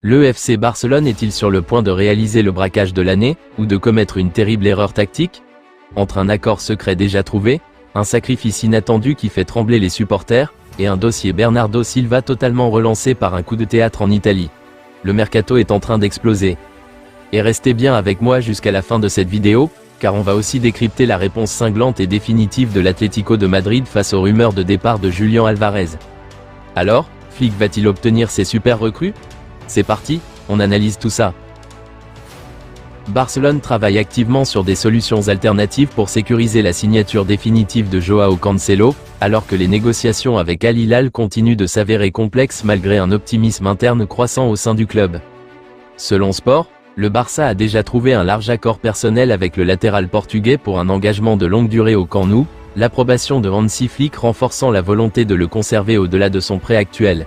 Le FC Barcelone est-il sur le point de réaliser le braquage de l'année, ou de commettre une terrible erreur tactique? Entre un accord secret déjà trouvé, un sacrifice inattendu qui fait trembler les supporters, et un dossier Bernardo Silva totalement relancé par un coup de théâtre en Italie. Le mercato est en train d'exploser. Et restez bien avec moi jusqu'à la fin de cette vidéo, car on va aussi décrypter la réponse cinglante et définitive de l'Atlético de Madrid face aux rumeurs de départ de Julián Alvarez. Alors, Flick va-t-il obtenir ses super recrues? C'est parti, on analyse tout ça. Barcelone travaille activement sur des solutions alternatives pour sécuriser la signature définitive de Joao Cancelo, alors que les négociations avec Al Hilal continuent de s'avérer complexes malgré un optimisme interne croissant au sein du club. Selon Sport, le Barça a déjà trouvé un large accord personnel avec le latéral portugais pour un engagement de longue durée au Camp Nou, l'approbation de Hansi Flick renforçant la volonté de le conserver au-delà de son prêt actuel.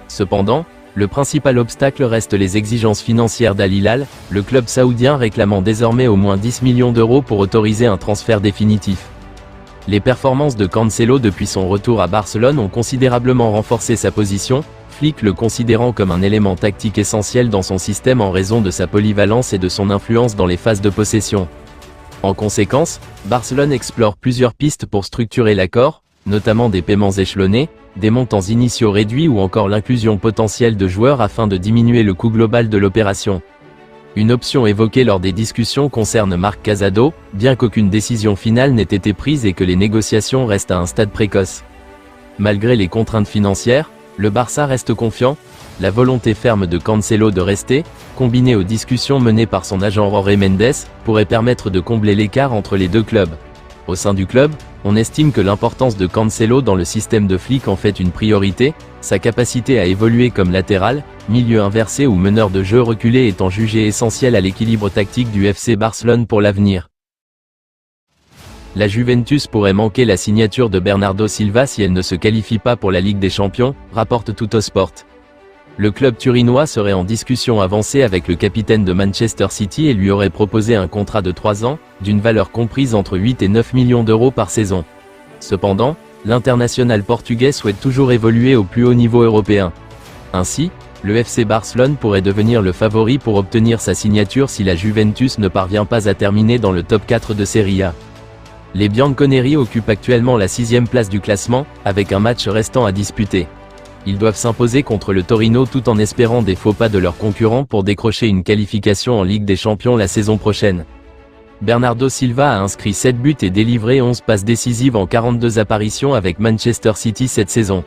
Cependant, le principal obstacle reste les exigences financières d'Al Hilal, le club saoudien réclamant désormais au moins 10 millions d'euros pour autoriser un transfert définitif. Les performances de Cancelo depuis son retour à Barcelone ont considérablement renforcé sa position, Flick le considérant comme un élément tactique essentiel dans son système en raison de sa polyvalence et de son influence dans les phases de possession. En conséquence, Barcelone explore plusieurs pistes pour structurer l'accord, notamment des paiements échelonnés, des montants initiaux réduits ou encore l'inclusion potentielle de joueurs afin de diminuer le coût global de l'opération. Une option évoquée lors des discussions concerne Marc Casado, bien qu'aucune décision finale n'ait été prise et que les négociations restent à un stade précoce. Malgré les contraintes financières, le Barça reste confiant, la volonté ferme de Cancelo de rester, combinée aux discussions menées par son agent Jorge Mendes, pourrait permettre de combler l'écart entre les deux clubs. Au sein du club, on estime que l'importance de Cancelo dans le système de Flick en fait une priorité, sa capacité à évoluer comme latéral, milieu inversé ou meneur de jeu reculé étant jugée essentielle à l'équilibre tactique du FC Barcelone pour l'avenir. La Juventus pourrait manquer la signature de Bernardo Silva si elle ne se qualifie pas pour la Ligue des Champions, rapporte Tuttosport. Le club turinois serait en discussion avancée avec le capitaine de Manchester City et lui aurait proposé un contrat de 3 ans, d'une valeur comprise entre 8 et 9 millions d'euros par saison. Cependant, l'international portugais souhaite toujours évoluer au plus haut niveau européen. Ainsi, le FC Barcelone pourrait devenir le favori pour obtenir sa signature si la Juventus ne parvient pas à terminer dans le top 4 de Serie A. Les Bianconeri occupent actuellement la 6e place du classement, avec un match restant à disputer. Ils doivent s'imposer contre le Torino tout en espérant des faux pas de leurs concurrents pour décrocher une qualification en Ligue des Champions la saison prochaine. Bernardo Silva a inscrit 7 buts et délivré 11 passes décisives en 42 apparitions avec Manchester City cette saison.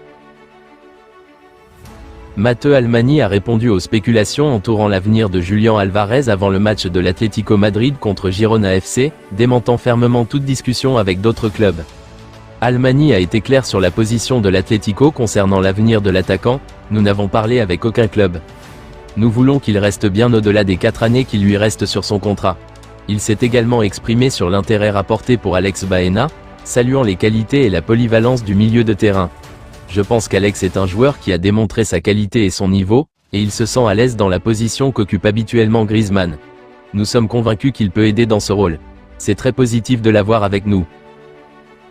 Matteo Almani a répondu aux spéculations entourant l'avenir de Julián Alvarez avant le match de l'Atlético Madrid contre Girona FC, démentant fermement toute discussion avec d'autres clubs. Almani a été clair sur la position de l'Atlético concernant l'avenir de l'attaquant, nous n'avons parlé avec aucun club. Nous voulons qu'il reste bien au-delà des 4 années qui lui restent sur son contrat. Il s'est également exprimé sur l'intérêt rapporté pour Alex Baena, saluant les qualités et la polyvalence du milieu de terrain. Je pense qu'Alex est un joueur qui a démontré sa qualité et son niveau, et il se sent à l'aise dans la position qu'occupe habituellement Griezmann. Nous sommes convaincus qu'il peut aider dans ce rôle. C'est très positif de l'avoir avec nous.